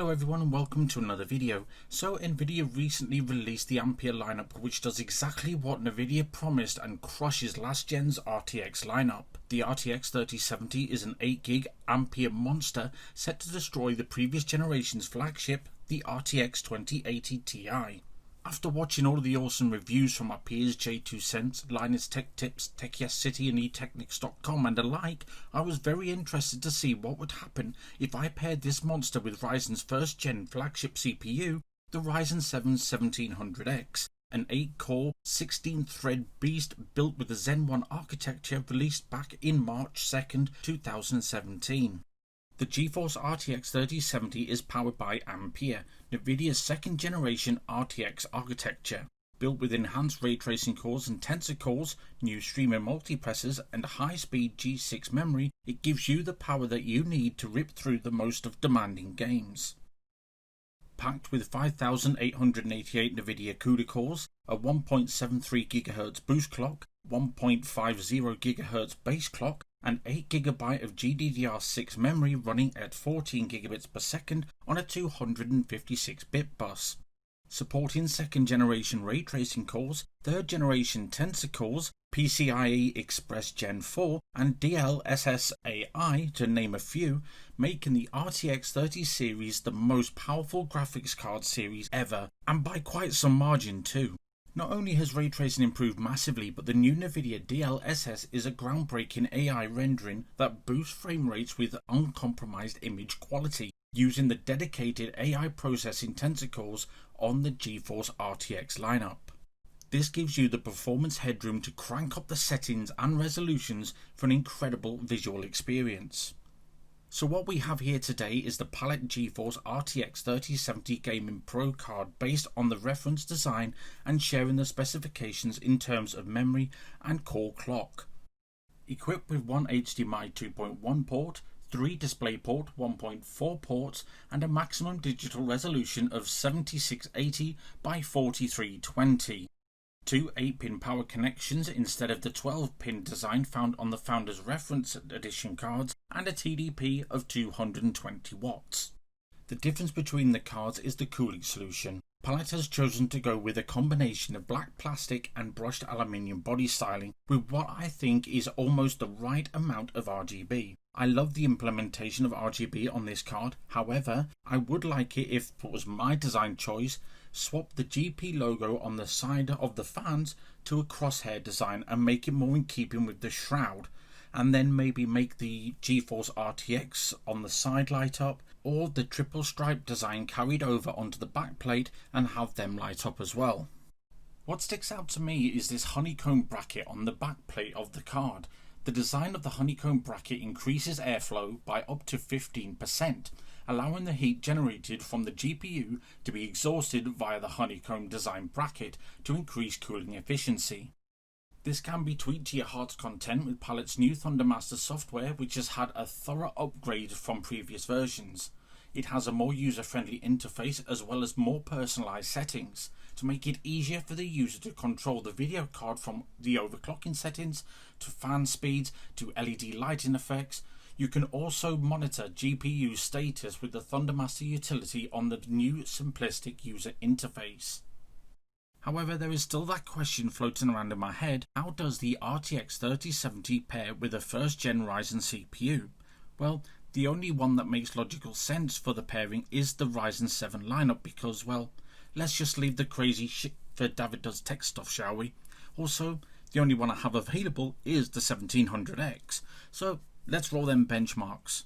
Hello everyone and welcome to another video. So Nvidia recently released the Ampere lineup, which does exactly what Nvidia promised and crushes last gen's RTX lineup. The RTX 3070 is an 8GB Ampere monster set to destroy the previous generation's flagship, the RTX 2080 Ti. After watching all of the awesome reviews from our peers J2Sense, Linus Tech Tips, TechYesCity and eTechnics.com and the like, I was very interested to see what would happen if I paired this monster with Ryzen's first gen flagship CPU, the Ryzen 7 1700X, an 8-core, 16-thread beast built with the Zen 1 architecture released back in March 2nd, 2017. The GeForce RTX 3070 is powered by Ampere, Nvidia's second generation RTX architecture. Built with enhanced ray tracing cores and tensor cores, new streamer multiprocessors and high-speed G6 memory, it gives you the power that you need to rip through the most of demanding games. Packed with 5,888 Nvidia CUDA cores, a 1.73 GHz boost clock, 1.50 GHz base clock, and 8GB of GDDR6 memory running at 14 gigabits per second on a 256-bit bus. Supporting second generation ray tracing cores, third generation tensor cores, PCIe Express Gen 4 and DLSS AI to name a few, making the RTX 30 series the most powerful graphics card series ever, and by quite some margin too. Not only has ray tracing improved massively, but the new Nvidia DLSS is a groundbreaking AI rendering that boosts frame rates with uncompromised image quality, using the dedicated AI processing tensor cores on the GeForce RTX lineup. This gives you the performance headroom to crank up the settings and resolutions for an incredible visual experience. So what we have here today is the Palit GeForce RTX 3070 Gaming Pro card based on the reference design and sharing the specifications in terms of memory and core clock. Equipped with one HDMI 2.1 port, 3 DisplayPort 1.4 ports and a maximum digital resolution of 7680 by 4320. 2 8-pin power connections instead of the 12-pin design found on the Founders Reference Edition cards, and a TDP of 220 watts. The difference between the cards is the cooling solution. Palit has chosen to go with a combination of black plastic and brushed aluminium body styling with what I think is almost the right amount of RGB. I love the implementation of RGB on this card, however, I would like it if it was my design choice, swap the GP logo on the side of the fans to a crosshair design and make it more in keeping with the shroud, and then maybe make the GeForce RTX on the side light up, or the triple stripe design carried over onto the backplate and have them light up as well. What sticks out to me is this honeycomb bracket on the backplate of the card. The design of the honeycomb bracket increases airflow by up to 15%, allowing the heat generated from the GPU to be exhausted via the honeycomb design bracket to increase cooling efficiency. This can be tweaked to your heart's content with Palit's new Thundermaster software, which has had a thorough upgrade from previous versions. It has a more user-friendly interface as well as more personalised settings to make it easier for the user to control the video card, from the overclocking settings to fan speeds to LED lighting effects. You can also monitor GPU status with the Thundermaster utility on the new simplistic user interface. However, there is still that question floating around in my head: how does the RTX 3070 pair with a first gen Ryzen CPU? Well, the only one that makes logical sense for the pairing is the Ryzen 7 lineup because, well, let's just leave the crazy shit for David Does Tech stuff, shall we? Also, the only one I have available is the 1700X, so let's roll them benchmarks.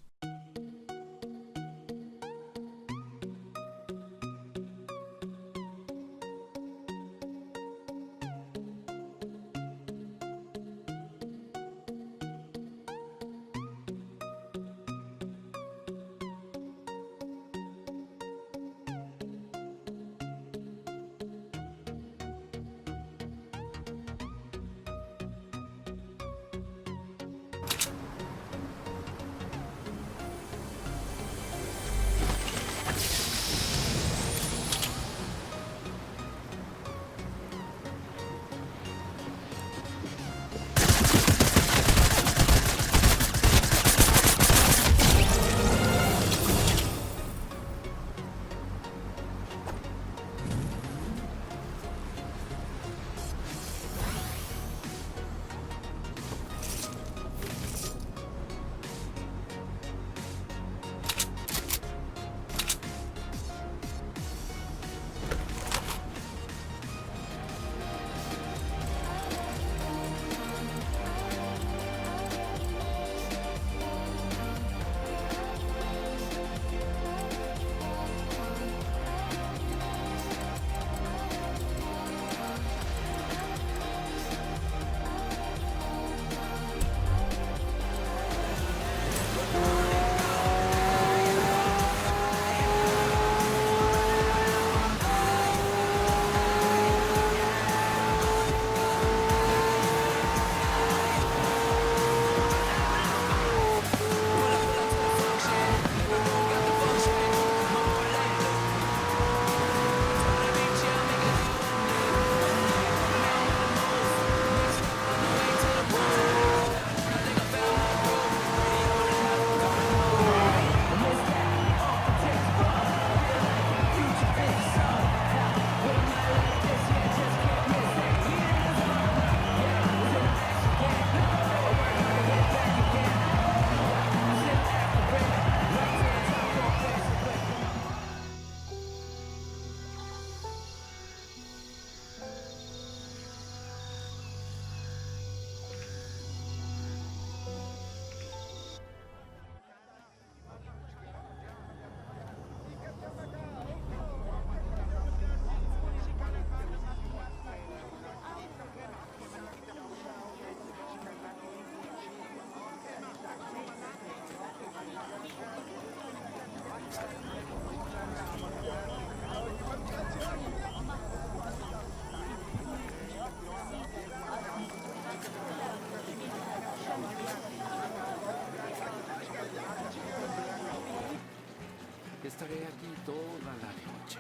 Estaré aquí toda la noche.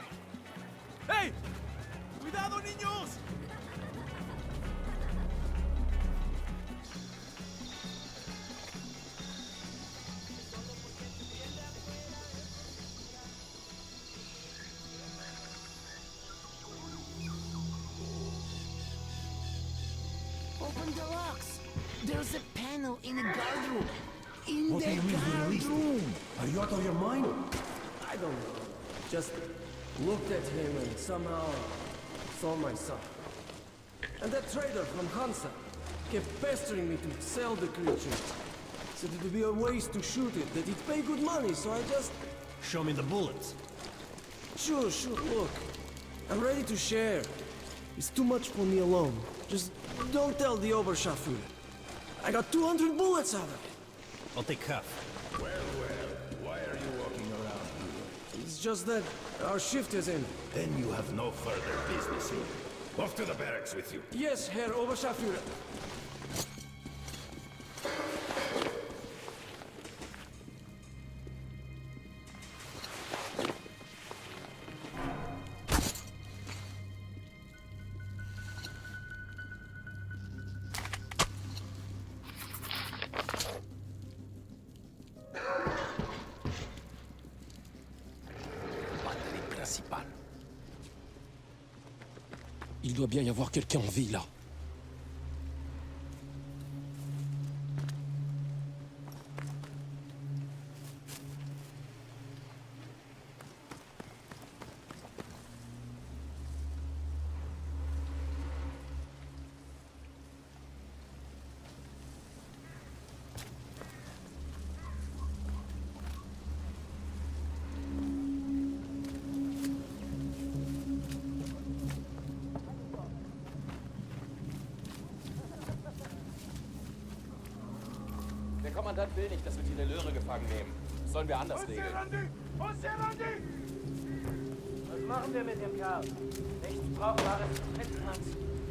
¡Hey! ¡Cuidado, niños! Open the locks. There's a panel in the guard room. In What do the you mean guard released? room. Are you out of your mind? I don't know. Just looked at him and somehow saw my son. And that trader from Hansa kept pestering me to sell the creature. Said it would be a waste to shoot it, that it'd pay good money, so I just... Show me the bullets. Sure, look. I'm ready to share. It's too much for me alone. Just don't tell the Oberscharführer. I got 200 bullets out of it. I'll take half. Well, why are you walking around here? It's just that our shift is in. Then you have no further business here. Off to the barracks with you. Yes, Herr Oberscharführer. Batterie principale. Il doit bien y avoir quelqu'un en vie là. Der Kommandant will nicht, dass wir die Relöre gefangen nehmen. Das sollen wir anders regeln. Was machen wir mit dem Kerl? Nichts Brauchbares zu finden, Hans.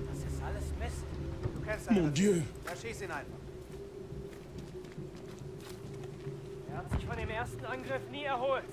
Das ist alles Mist. Du kennst Mon Dieu! Ja, schieß ihn einfach. Er hat sich von dem ersten Angriff nie erholt.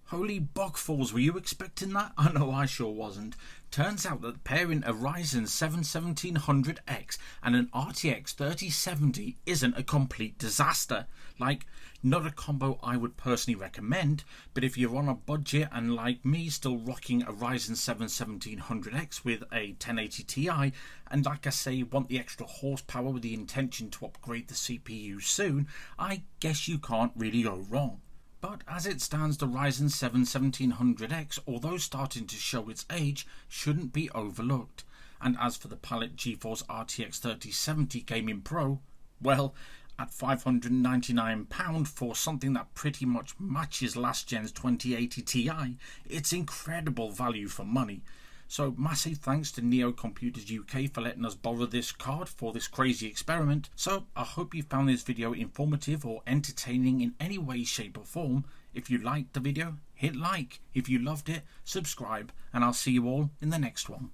Holy bogfalls, were you expecting that? I know I sure wasn't. Turns out that pairing a Ryzen 7 1700X and an RTX 3070 isn't a complete disaster. Like, not a combo I would personally recommend, but if you're on a budget and like me still rocking a Ryzen 7 1700X with a 1080 Ti, and like I say, want the extra horsepower with the intention to upgrade the CPU soon, I guess you can't really go wrong. But as it stands, the Ryzen 7 1700X, although starting to show its age, shouldn't be overlooked. And as for the Palit GeForce RTX 3070 Gaming Pro, well, at £599 for something that pretty much matches last gen's 2080 Ti, it's incredible value for money. So massive thanks to Neo Computers UK for letting us borrow this card for this crazy experiment. So I hope you found this video informative or entertaining in any way, shape or form. If you liked the video, hit like. If you loved it, subscribe, and I'll see you all in the next one.